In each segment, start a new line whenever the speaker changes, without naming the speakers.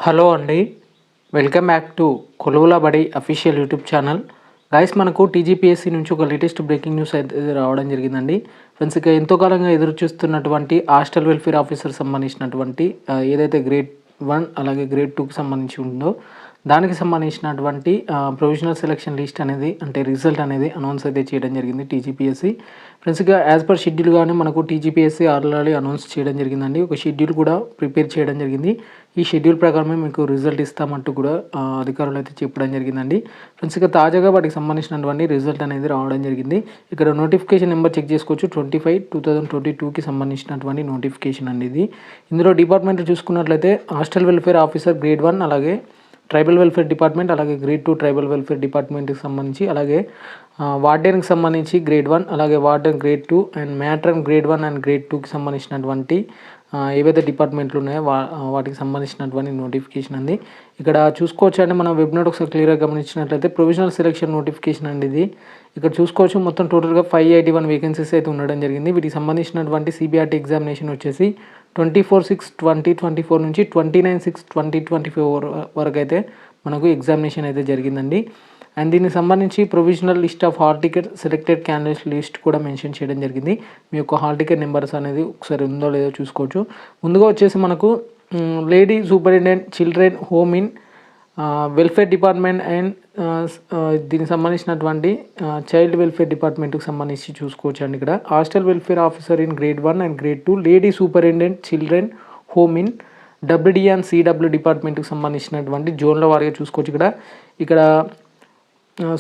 Hello అండి, welcome back to కొలువుల బడి official YouTube channel. Guys, మనకు టీజీపీఎస్సీ నుంచి ఒక లేటెస్ట్ బ్రేకింగ్ న్యూస్ అయితే రావడం జరిగిందండి. ఫ్రెండ్స్, ఇక ఎంతో కాలంగా ఎదురు చూస్తున్నటువంటి హాస్టల్ వెల్ఫేర్ ఆఫీసర్ సంబంధించినటువంటి ఏదైతే గ్రేడ్ 1 అలాగే గ్రేడ్ 2కి సంబంధించి ఉందో దానికి సంబంధించినటువంటి ప్రొవిజనల్ సెలక్షన్ లిస్ట్ అనేది అంటే రిజల్ట్ అనేది అనౌన్స్ అయితే చేయడం జరిగింది టీజీపీఎస్సీ. ఫ్రెండ్స్గా యాజ్ పర్ షెడ్యూల్గానే మనకు టీజీపీఎస్సీ ఆల్రెడీ అనౌన్స్ చేయడం జరిగిందండి. ఒక షెడ్యూల్ కూడా ప్రిపేర్ చేయడం జరిగింది. ఈ షెడ్యూల్ ప్రకారమే మీకు రిజల్ట్ ఇస్తామంటూ కూడా అధికారులు అయితే చెప్పడం జరిగిందండి. ఫ్రెండ్స్గా తాజాగా వాటికి సంబంధించినటువంటి రిజల్ట్ అనేది రావడం జరిగింది. ఇక్కడ నోటిఫికేషన్ నెంబర్ చెక్ చేసుకోవచ్చు. 25/2022కి సంబంధించినటువంటి నోటిఫికేషన్ అండి ఇది. ఇందులో డిపార్ట్మెంట్ చూసుకున్నట్లయితే హాస్టల్ వెల్ఫేర్ ఆఫీసర్ గ్రేడ్ 1 అలాగే ట్రైబల్ వెల్ఫేర్ డిపార్ట్మెంట్ అలాగే గ్రేడ్ 2 ట్రైబల్ వెల్ఫేర్ డిపార్ట్మెంట్కి సంబంధించి అలాగే వార్డెన్కి సంబంధించి గ్రేడ్ 1 అలాగే warden grade 2 and matron grade 1 and grade 2కి సంబంధించినటువంటి ఏవైతే డిపార్ట్మెంట్లు ఉన్నాయో వాటికి సంబంధించినటువంటి నోటిఫికేషన్ అండి. ఇక్కడ చూసుకోవచ్చు అండి, మనం వెబ్ నోట్ ఒకసారి క్లియర్గా గమనించినట్లయితే ప్రొవిజనల్ సెలక్షన్ నోటిఫికేషన్ అండి ఇది. ఇక్కడ చూసుకోవచ్చు మొత్తం టోటల్గా 581 వేకెన్సీస్ అయితే ఉండడం జరిగింది. వీటికి సంబంధించినటువంటి సిబిఆర్టీ ఎగ్జామినేషన్ వచ్చేసి 24/6/2024 నుంచి 29/6/2024 వరకు అయితే మనకు ఎగ్జామినేషన్ అయితే జరిగిందండి. అండ్ దీనికి సంబంధించి provisional list of hall ticket selected candidates list కూడా మెన్షన్ చేయడం జరిగింది. మీ యొక్క హాల్ టికెట్ నెంబర్స్ అనేది ఒకసారి ఉందో లేదో చూసుకోవచ్చు. ముందుగా వచ్చేసి మనకు lady superintendent children home in welfare department and దీనికి సంబంధించినటువంటి చైల్డ్ వెల్ఫేర్ డిపార్ట్మెంట్కి సంబంధించి చూసుకోవచ్చు అండి. ఇక్కడ hostel welfare officer in grade 1 and grade 2 lady superintendent children home in WD and CW డిపార్ట్మెంట్కి సంబంధించినటువంటి జోన్ల వారిగా చూసుకోవచ్చు. ఇక్కడ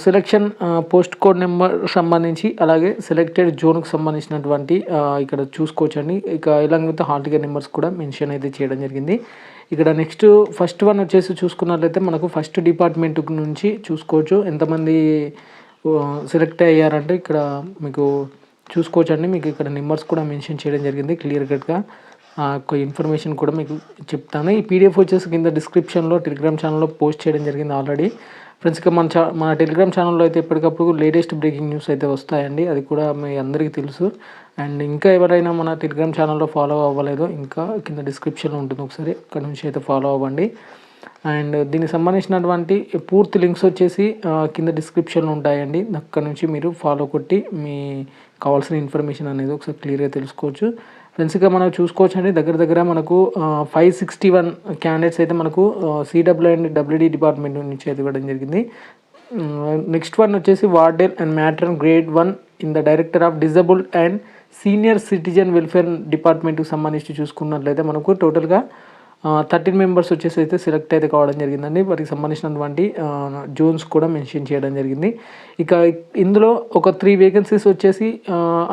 సెలక్షన్ పోస్ట్ కోడ్ నెంబర్ సంబంధించి అలాగే సెలెక్టెడ్ జోన్కి సంబంధించినటువంటి ఇక్కడ చూసుకోవచ్చు అండి. ఇక ఇలాంగ్ విత్ హాల్ టికెట్ నెంబర్స్ కూడా మెన్షన్ అయితే చేయడం జరిగింది. ఇక్కడ నెక్స్ట్ ఫస్ట్ వన్ వచ్చేసి చూసుకున్నట్లయితే మనకు ఫస్ట్ డిపార్ట్మెంట్ నుంచి చూసుకోవచ్చు ఎంతమంది సెలెక్ట్ అయ్యారంటే ఇక్కడ మీకు చూసుకోవచ్చు అండి. మీకు ఇక్కడ నెంబర్స్ కూడా మెన్షన్ చేయడం జరిగింది క్లియర్ కట్గా. ఇన్ఫర్మేషన్ కూడా మీకు చెప్తాను. ఈ పీడిఎఫ్ వచ్చేసి కింద డిస్క్రిప్షన్లో టెలిగ్రామ్ ఛానల్లో పోస్ట్ చేయడం జరిగింది ఆల్రెడీ. ఫ్రెండ్స్, ఇక మన టెలిగ్రామ్ ఛానల్లో అయితే ఎప్పటికప్పుడు లేటెస్ట్ బ్రేకింగ్ న్యూస్ అయితే వస్తాయండి. అది కూడా మీ అందరికీ తెలుసు. అండ్ ఇంకా ఎవరైనా మన టెలిగ్రామ్ ఛానల్లో ఫాలో అవ్వలేదో ఇంకా కింద డిస్క్రిప్షన్లో ఉంటుంది, ఒకసారి అక్కడ నుంచి అయితే ఫాలో అవ్వండి. అండ్ దీనికి సంబంధించినటువంటి పూర్తి లింక్స్ వచ్చేసి కింద డిస్క్రిప్షన్లో ఉంటాయండి. అక్కడ నుంచి మీరు ఫాలో కొట్టి మీ కావాల్సిన ఇన్ఫర్మేషన్ అనేది ఒకసారి క్లియర్గా తెలుసుకోవచ్చు. ఫ్రెండ్స్, ఇక మనం చూసుకోవచ్చు అండి, దగ్గర మనకు 561 క్యాండిడేట్స్ అయితే మనకు సిడబ్ల్యూ అండ్ డబ్ల్యూడి డిపార్ట్మెంట్ నుంచి అయితే ఇవ్వడం జరిగింది. నెక్స్ట్ వన్ వచ్చేసి warden and matron grade 1 in the director of disabled and senior citizen welfare డిపార్ట్మెంట్కి సంబంధించి చూసుకున్నట్లయితే మనకు టోటల్గా 13 మెంబర్స్ వచ్చేసి అయితే సెలెక్ట్ అయితే కావడం జరిగిందండి. వాటికి సంబంధించినటువంటి జోన్స్ కూడా మెన్షన్ చేయడం జరిగింది. ఇక ఇందులో ఒక 3 వేకెన్సీస్ వచ్చేసి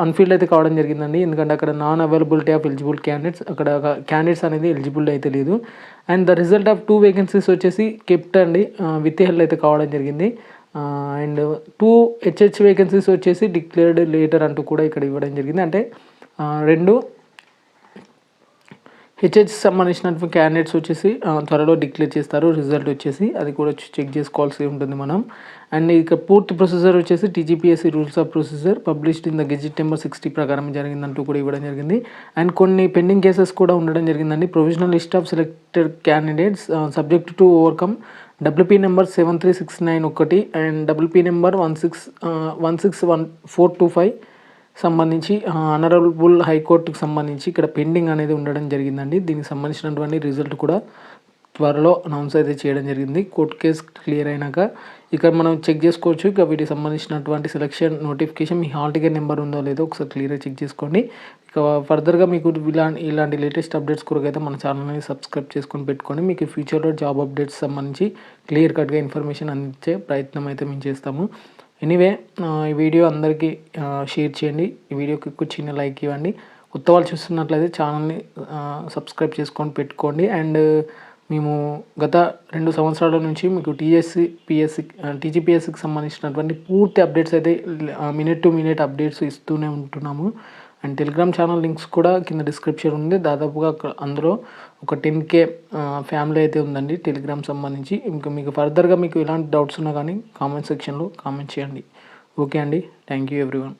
అన్ఫిల్డ్ అయితే కావడం జరిగిందండి. ఎందుకంటే అక్కడ non availability of eligible candidates, అక్కడ క్యాండిడేట్స్ అనేది ఎలిజిబుల్ అయితే లేదు. And the result of 2 vacancies వచ్చేసి కెప్ట్ అండి, విత్ హెల్డ్ అయితే కావడం జరిగింది. అండ్ 2 హెచ్హెచ్ వేకెన్సీస్ వచ్చేసి డిక్లేర్డ్ లేటర్ అంటూ కూడా ఇక్కడ ఇవ్వడం జరిగింది. అంటే 2 హెచ్హెచ్ సంబంధించినటువంటి క్యాండిడేట్స్ వచ్చేసి త్వరలో డిక్లేర్ చేస్తారు రిజల్ట్ వచ్చేసి, అది కూడా చెక్ చేసుకోవాల్సి ఉంటుంది మనం. అండ్ ఇక పూర్తి ప్రొసీజర్ వచ్చేసి TGPSC rules of procedure published in the gazette number 60 ప్రకారం జరిగిందంటూ కూడా ఇవ్వడం జరిగింది. అండ్ కొన్ని పెండింగ్ కేసెస్ కూడా ఉండడం జరిగిందండి. Provisional list of selected candidates subject to overcome WP number 73691 and WP number 1611425 సంబంధించి ఆనరబుల్ హైకోర్టుకు సంబంధించి ఇక్కడ పెండింగ్ అనేది ఉండడం జరిగిందండి. దీనికి సంబంధించినటువంటి రిజల్ట్ కూడా త్వరలో అనౌన్స్ అయితే చేయడం జరిగింది. కోర్టు కేసు క్లియర్ అయినాక ఇక్కడ మనం చెక్ చేసుకోవచ్చు. ఇక వీటికి సంబంధించినటువంటి సెలక్షన్ నోటిఫికేషన్ మీ హాల్ టికెట్ నెంబర్ ఉందో లేదో ఒకసారి క్లియర్గా చెక్ చేసుకోండి. ఇక ఫర్దర్గా మీకు ఇలాంటి లేటెస్ట్ అప్డేట్స్ కొరకు అయితే మన ఛానల్ని సబ్స్క్రైబ్ చేసుకొని పెట్టుకోండి. మీకు ఫ్యూచర్లో జాబ్ అప్డేట్స్ సంబంధించి క్లియర్ కట్గా ఇన్ఫర్మేషన్ అందించే ప్రయత్నం అయితే మేము చేస్తాము. ఎనీవే, ఈ వీడియో అందరికీ షేర్ చేయండి. ఈ వీడియోకి ఒక చిన్న లైక్ ఇవ్వండి. కొత్త వాళ్ళు చూస్తున్నట్లయితే ఛానల్ని సబ్స్క్రైబ్ చేసుకొని పెట్టుకోండి. అండ్ మేము గత 2 సంవత్సరాల నుంచి మీకు టీజీపీఎస్సీకి సంబంధించినటువంటి పూర్తి అప్డేట్స్ అయితే మినిట్ టు మినిట్ అప్డేట్స్ ఇస్తూనే ఉంటున్నాము. అండ్ టెలిగ్రామ్ ఛానల్ లింక్స్ కూడా కింద డిస్క్రిప్షన్ ఉంది. దాదాపుగా అందులో ఒక 10K ఫ్యామిలీ అయితే ఉందండి టెలిగ్రామ్ సంబంధించి. ఇంకా మీకు ఫర్దర్గా మీకు ఎలాంటి డౌట్స్ ఉన్నా కానీ కామెంట్ సెక్షన్లో కామెంట్ చేయండి. ఓకే అండి, థ్యాంక్ యూ ఎవ్రీవన్.